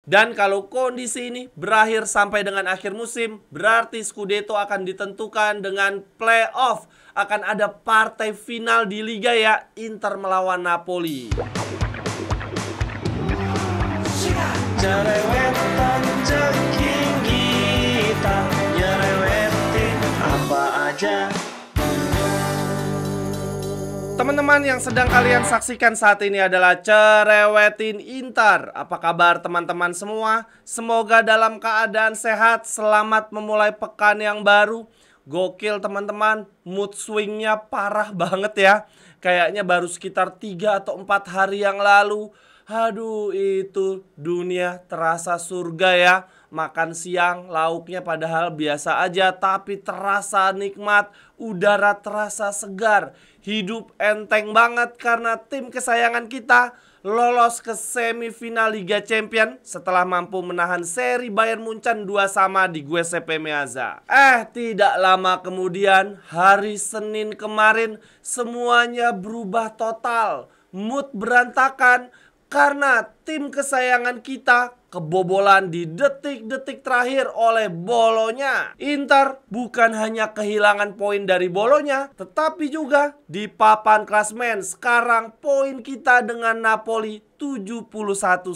Dan kalau kondisi ini berakhir sampai dengan akhir musim, berarti Scudetto akan ditentukan dengan playoff. Akan ada partai final di Liga ya, Inter melawan Napoli. Cerewetan ceking kita, nyerewetin apa aja. Teman-teman yang sedang kalian saksikan saat ini adalah Cerewetin Inter. Apa kabar teman-teman semua? Semoga dalam keadaan sehat, selamat memulai pekan yang baru. Gokil teman-teman, mood swingnya parah banget ya. Kayaknya baru sekitar 3 atau 4 hari yang lalu. Aduh, itu dunia terasa surga ya. Makan siang, lauknya padahal biasa aja, tapi terasa nikmat. Udara terasa segar. Hidup enteng banget karena tim kesayangan kita lolos ke semifinal Liga Champions setelah mampu menahan seri Bayern Munchen 2-2 di Giuseppe Meazza. Tidak lama kemudian, hari Senin kemarin, semuanya berubah total. Mood berantakan karena tim kesayangan kita kebobolan di detik-detik terakhir oleh Bolonya. Inter bukan hanya kehilangan poin dari Bolonya, tetapi juga di papan klasemen sekarang poin kita dengan Napoli 71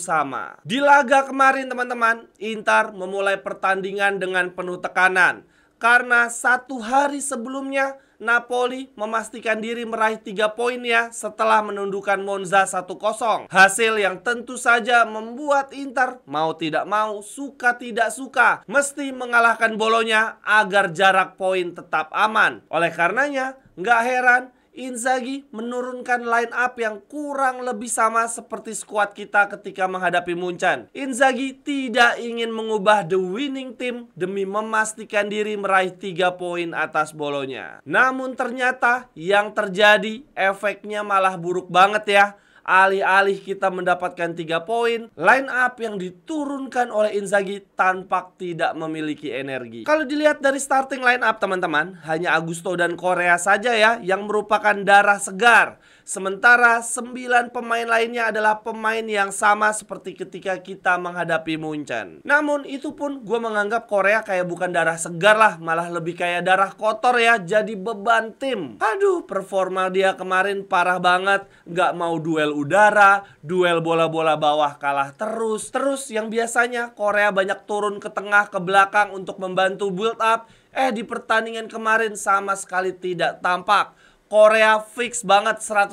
sama. Di laga kemarin teman-teman, Inter memulai pertandingan dengan penuh tekanan. Karena 1 hari sebelumnya Napoli memastikan diri meraih 3 poin ya setelah menundukkan Monza 1-0. Hasil yang tentu saja membuat Inter mau tidak mau, suka tidak suka, mesti mengalahkan Bolonya agar jarak poin tetap aman. Oleh karenanya, nggak heran Inzaghi menurunkan line up yang kurang lebih sama seperti skuad kita ketika menghadapi Munchen. Inzaghi tidak ingin mengubah the winning team demi memastikan diri meraih 3 poin atas Bolonya. Namun ternyata yang terjadi efeknya malah buruk banget ya. Alih-alih kita mendapatkan 3 poin, line up yang diturunkan oleh Inzaghi tampak tidak memiliki energi. Kalau dilihat dari starting line up teman-teman, hanya Augusto dan Correa saja ya yang merupakan darah segar. Sementara 9 pemain lainnya adalah pemain yang sama seperti ketika kita menghadapi Munchen. Namun itu pun gue menganggap Correa kayak bukan darah segar lah, malah lebih kayak darah kotor ya, jadi beban tim. Aduh, performa dia kemarin parah banget, nggak mau duel udara, duel bola-bola bawah kalah terus. Terus yang biasanya Correa banyak turun ke tengah, ke belakang untuk membantu build up, di pertandingan kemarin sama sekali tidak tampak. Correa fix banget 100%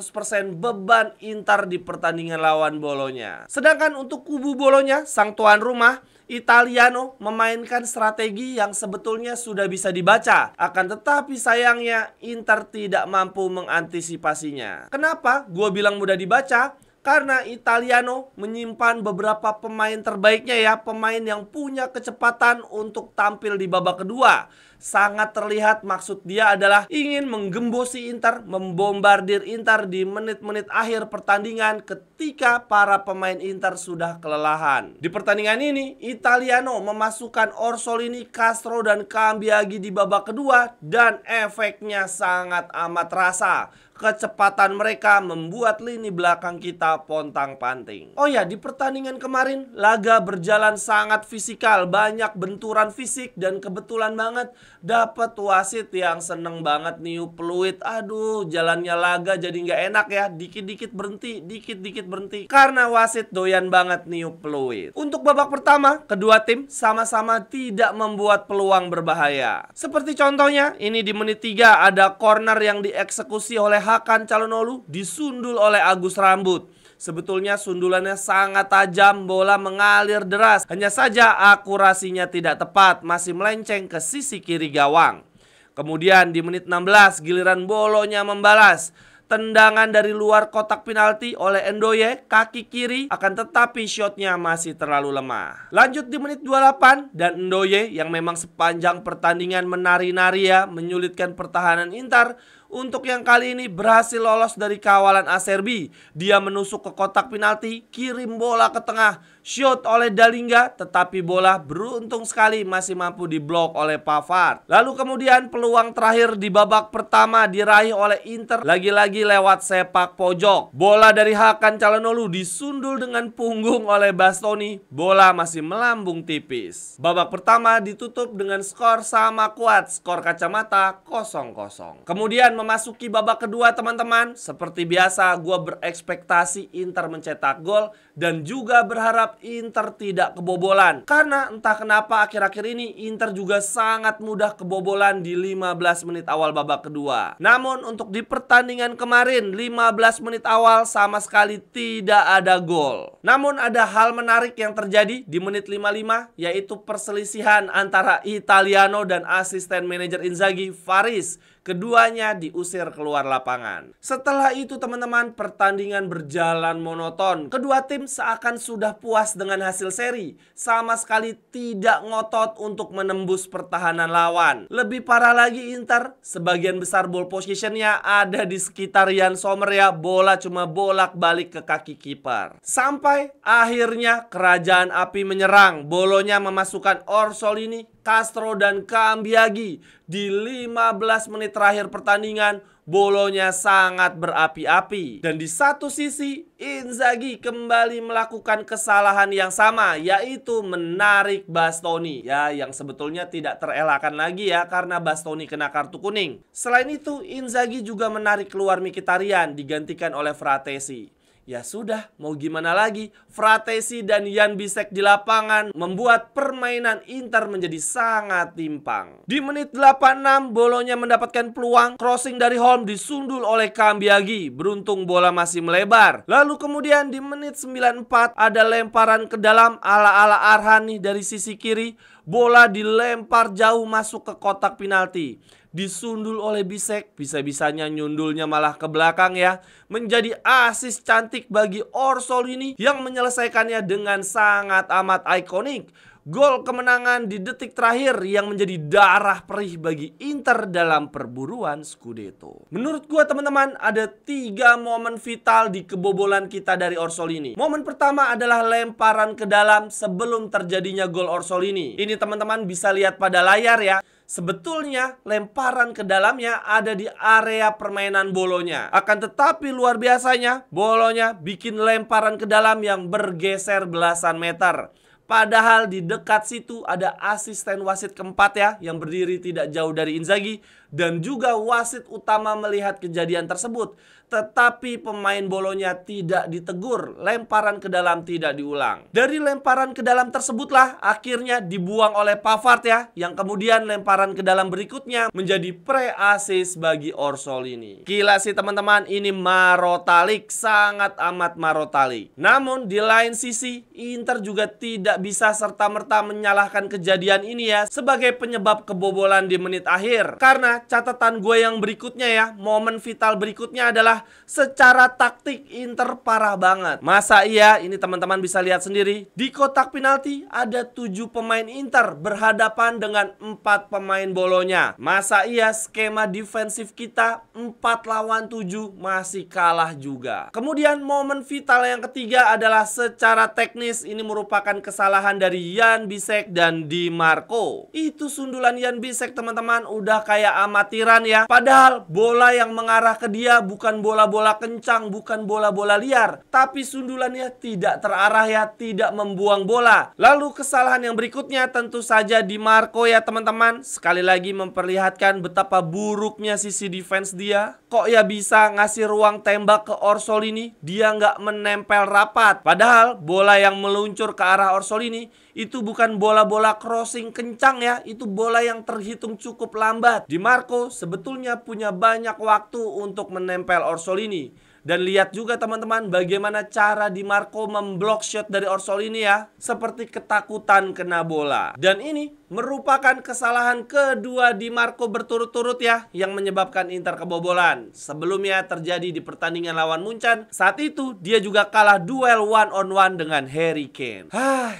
beban Inter di pertandingan lawan Bolonya. Sedangkan untuk kubu Bolonya, sang tuan rumah, Italiano memainkan strategi yang sebetulnya sudah bisa dibaca. Akan tetapi sayangnya Inter tidak mampu mengantisipasinya. Kenapa? Gue bilang mudah dibaca. Karena Italiano menyimpan beberapa pemain terbaiknya ya, pemain yang punya kecepatan untuk tampil di babak kedua. Sangat terlihat maksud dia adalah ingin menggembosi Inter, membombardir Inter di menit-menit akhir pertandingan ketika para pemain Inter sudah kelelahan. Di pertandingan ini, Italiano memasukkan Orsolini, Castro, dan Cambiaghi di babak kedua dan efeknya sangat amat terasa. Kecepatan mereka membuat lini belakang kita pontang-panting. Oh ya, di pertandingan kemarin laga berjalan sangat fisikal, banyak benturan fisik dan kebetulan banget dapat wasit yang seneng banget niup peluit. Aduh, jalannya laga jadi nggak enak ya, dikit-dikit berhenti, dikit-dikit berhenti karena wasit doyan banget niup peluit. Untuk babak pertama, kedua tim sama-sama tidak membuat peluang berbahaya. Seperti contohnya, ini di menit 3 ada corner yang dieksekusi oleh Hakan Calhanoglu, disundul oleh Agus Rambut. Sebetulnya sundulannya sangat tajam, bola mengalir deras. Hanya saja akurasinya tidak tepat, masih melenceng ke sisi kiri gawang. Kemudian di menit 16 giliran Bolonya membalas. Tendangan dari luar kotak penalti oleh Ndoye, kaki kiri, akan tetapi shotnya masih terlalu lemah. Lanjut di menit 28 dan Ndoye yang memang sepanjang pertandingan menari-nari ya, menyulitkan pertahanan Inter. Untuk yang kali ini berhasil lolos dari kawalan Acerbi. Dia menusuk ke kotak penalti, kirim bola ke tengah. Shot oleh Dalinga, tetapi bola beruntung sekali masih mampu diblok oleh Pavard. Lalu kemudian peluang terakhir di babak pertama diraih oleh Inter, lagi-lagi lewat sepak pojok. Bola dari Hakan Calhanoglu disundul dengan punggung oleh Bastoni, bola masih melambung tipis. Babak pertama ditutup dengan skor sama kuat, skor kacamata 0-0. Kemudian memasuki babak kedua teman-teman, seperti biasa gue berekspektasi Inter mencetak gol dan juga berharap Inter tidak kebobolan. Karena entah kenapa akhir-akhir ini Inter juga sangat mudah kebobolan di 15 menit awal babak kedua. Namun untuk di pertandingan kemarin 15 menit awal sama sekali tidak ada gol. Namun ada hal menarik yang terjadi di menit 55, yaitu perselisihan antara Italiano dan asisten manajer Inzaghi, Faris. Keduanya diusir keluar lapangan. Setelah itu teman-teman, pertandingan berjalan monoton. Kedua tim seakan sudah puas dengan hasil seri, sama sekali tidak ngotot untuk menembus pertahanan lawan. Lebih parah lagi Inter, sebagian besar ball possessionnya ada di sekitar Yann Sommer ya, bola cuma bolak-balik ke kaki kiper. Sampai akhirnya kerajaan api menyerang, bolonya memasukkan Orsolini, Castro dan Cambiaghi. Di 15 menit terakhir pertandingan, bolonya sangat berapi-api. Dan di satu sisi, Inzaghi kembali melakukan kesalahan yang sama, yaitu menarik Bastoni. Ya, yang sebetulnya tidak terelakkan lagi ya, karena Bastoni kena kartu kuning. Selain itu, Inzaghi juga menarik keluar Mkhitaryan, digantikan oleh Fratesi. Ya sudah, mau gimana lagi? Fratesi dan Jan Bisek di lapangan membuat permainan Inter menjadi sangat timpang. Di menit 86, bolonya mendapatkan peluang, crossing dari Holm disundul oleh Cambiaghi. Beruntung bola masih melebar. Lalu kemudian di menit 94 ada lemparan ke dalam ala-ala Arhani dari sisi kiri. Bola dilempar jauh masuk ke kotak penalti. Disundul oleh Bisek, bisa-bisanya nyundulnya malah ke belakang ya. Menjadi asis cantik bagi Orsolini yang menyelesaikannya dengan sangat amat ikonik. Gol kemenangan di detik terakhir yang menjadi darah perih bagi Inter dalam perburuan Scudetto. Menurut gua teman-teman, ada 3 momen vital di kebobolan kita dari Orsolini. Momen pertama adalah lemparan ke dalam sebelum terjadinya gol Orsolini. Ini teman-teman bisa lihat pada layar ya. Sebetulnya lemparan ke dalamnya ada di area permainan bolonya. Akan tetapi luar biasanya bolonya bikin lemparan ke dalam yang bergeser belasan meter. Padahal di dekat situ ada asisten wasit keempat ya, yang berdiri tidak jauh dari Inzaghi, dan juga wasit utama melihat kejadian tersebut. Tetapi pemain bolonya tidak ditegur, lemparan ke dalam tidak diulang. Dari lemparan ke dalam tersebutlah akhirnya dibuang oleh Pavard ya, yang kemudian lemparan ke dalam berikutnya menjadi pre-assist bagi Orsolini. Gila sih teman-teman, ini marotalik, sangat amat marotalik. Namun di lain sisi, Inter juga tidak bisa serta-merta menyalahkan kejadian ini ya sebagai penyebab kebobolan di menit akhir. Karena catatan gue yang berikutnya ya, momen vital berikutnya adalah secara taktik Inter parah banget. Masa iya, ini teman-teman bisa lihat sendiri, di kotak penalti ada 7 pemain Inter berhadapan dengan 4 pemain bolonya. Masa iya skema defensif kita 4 lawan 7 masih kalah juga. Kemudian momen vital yang ketiga adalah secara teknis ini merupakan kesalahan dari Jan Bisek dan Di Marco. Itu sundulan Jan Bisek teman-teman udah kayak amatiran ya. Padahal bola yang mengarah ke dia bukan bola-bola kencang, bukan bola-bola liar, tapi sundulannya tidak terarah ya, tidak membuang bola. Lalu kesalahan yang berikutnya tentu saja Di Marco ya teman-teman. Sekali lagi memperlihatkan betapa buruknya sisi defense dia. Kok ya bisa ngasih ruang tembak ke Orsolini, dia nggak menempel rapat. Padahal bola yang meluncur ke arah Orsolini itu bukan bola-bola crossing kencang ya, itu bola yang terhitung cukup lambat. Di Marco sebetulnya punya banyak waktu untuk menempel Orsolini. Dan lihat juga teman-teman bagaimana cara Di Marco memblok shot dari Orsolini ya, seperti ketakutan kena bola. Dan ini merupakan kesalahan kedua Di Marco berturut-turut ya, yang menyebabkan Inter kebobolan. Sebelumnya terjadi di pertandingan lawan Munchen, saat itu dia juga kalah duel one on one dengan Harry Kane.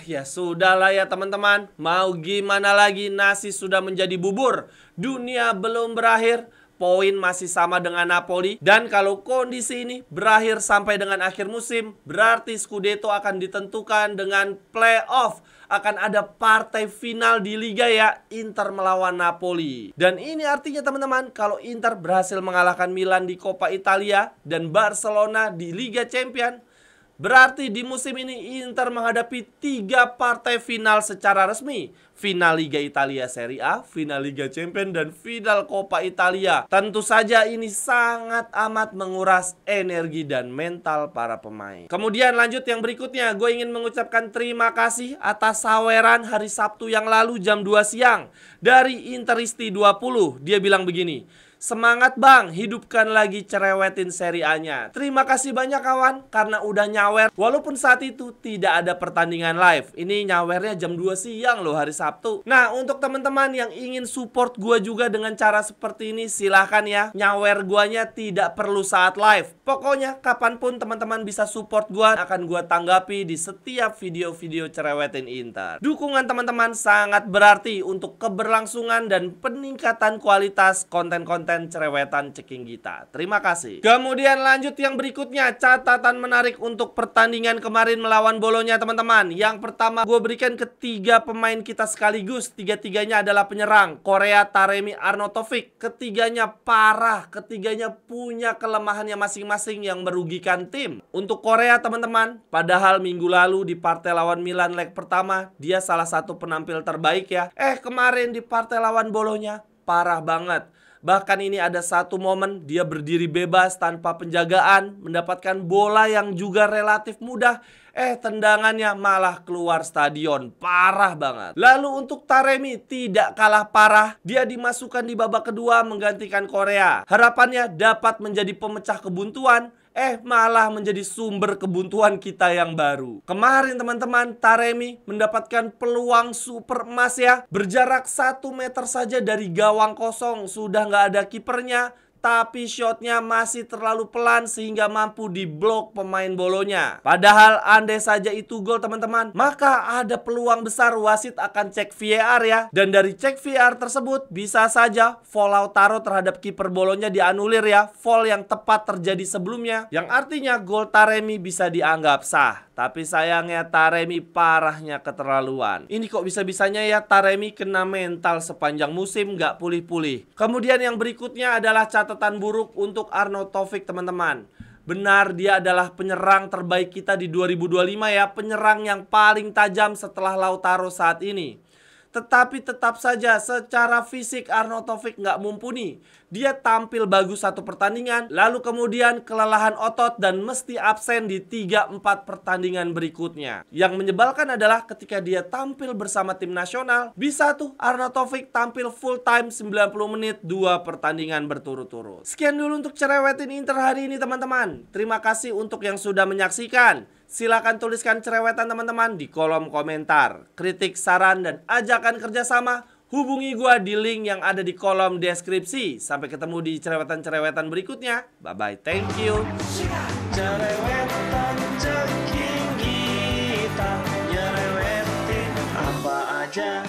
Ya sudahlah ya teman-teman, mau gimana lagi, nasi sudah menjadi bubur. Dunia belum berakhir, poin masih sama dengan Napoli. Dan kalau kondisi ini berakhir sampai dengan akhir musim, berarti Scudetto akan ditentukan dengan playoff. Akan ada partai final di Liga ya, Inter melawan Napoli. Dan ini artinya teman-teman, kalau Inter berhasil mengalahkan Milan di Coppa Italia dan Barcelona di Liga Champions, berarti di musim ini Inter menghadapi 3 partai final secara resmi. Final Liga Italia Serie A, final Liga Champions, dan final Coppa Italia. Tentu saja ini sangat amat menguras energi dan mental para pemain. Kemudian lanjut yang berikutnya, gue ingin mengucapkan terima kasih atas saweran hari Sabtu yang lalu jam 2 siang dari Interisti 20. Dia bilang begini, "Semangat bang, hidupkan lagi Cerewetin Serie A-nya." Terima kasih banyak kawan, karena udah nyawer. Walaupun saat itu tidak ada pertandingan live. Ini nyawernya jam 2 siang loh hari Sabtu. Nah, untuk teman-teman yang ingin support gua juga dengan cara seperti ini, silahkan ya. Nyawer guanya tidak perlu saat live. Pokoknya kapanpun teman-teman bisa support gua, akan gua tanggapi di setiap video-video Cerewetin Inter. Dukungan teman-teman sangat berarti untuk keberlangsungan dan peningkatan kualitas konten-konten cerewetan ceking kita. Terima kasih. Kemudian lanjut yang berikutnya, catatan menarik untuk pertandingan kemarin melawan Bolonya teman-teman. Yang pertama gue berikan ketiga pemain kita sekaligus. Tiga-tiganya adalah penyerang, Korea, Taremi, Arnautovic. Ketiganya parah, ketiganya punya kelemahannya masing-masing yang merugikan tim. Untuk Korea teman-teman, padahal minggu lalu di partai lawan Milan leg pertama dia salah satu penampil terbaik ya. Kemarin di partai lawan Bolonya parah banget. Bahkan ini ada satu momen dia berdiri bebas tanpa penjagaan, mendapatkan bola yang juga relatif mudah. Tendangannya malah keluar stadion. Parah banget. Lalu untuk Taremi tidak kalah parah. Dia dimasukkan di babak kedua menggantikan Korea. Harapannya dapat menjadi pemecah kebuntuan. Malah menjadi sumber kebuntuan kita yang baru. Kemarin teman-teman, Taremi mendapatkan peluang super emas ya. Berjarak 1 meter saja dari gawang kosong. Sudah nggak ada kipernya, tapi shotnya masih terlalu pelan sehingga mampu diblok pemain Bolonya. Padahal andai saja itu gol teman-teman, maka ada peluang besar wasit akan cek VAR ya. Dan dari cek VAR tersebut bisa saja foul Lautaro terhadap kiper Bolonya dianulir ya. Foul yang tepat terjadi sebelumnya, yang artinya gol Taremi bisa dianggap sah. Tapi sayangnya Taremi parahnya keterlaluan. Ini kok bisa-bisanya ya Taremi kena mental sepanjang musim nggak pulih-pulih. Kemudian yang berikutnya adalah catatan buruk untuk Arnautovic teman-teman. Benar, dia adalah penyerang terbaik kita di 2025 ya. Penyerang yang paling tajam setelah Lautaro saat ini. Tetapi tetap saja secara fisik Arnautovic nggak mumpuni. Dia tampil bagus satu pertandingan, lalu kemudian kelelahan otot dan mesti absen di 3-4 pertandingan berikutnya. Yang menyebalkan adalah ketika dia tampil bersama tim nasional, bisa tuh Arnautovic tampil full time 90 menit 2 pertandingan berturut-turut. Sekian dulu untuk Cerewetin Inter hari ini teman-teman. Terima kasih untuk yang sudah menyaksikan. Silakan tuliskan cerewetan teman-teman di kolom komentar. Kritik, saran, dan ajakan kerjasama, hubungi gua di link yang ada di kolom deskripsi. Sampai ketemu di cerewetan-cerewetan berikutnya. Bye-bye, thank you. Cerewetan ceking kita, nyerewetin apa aja.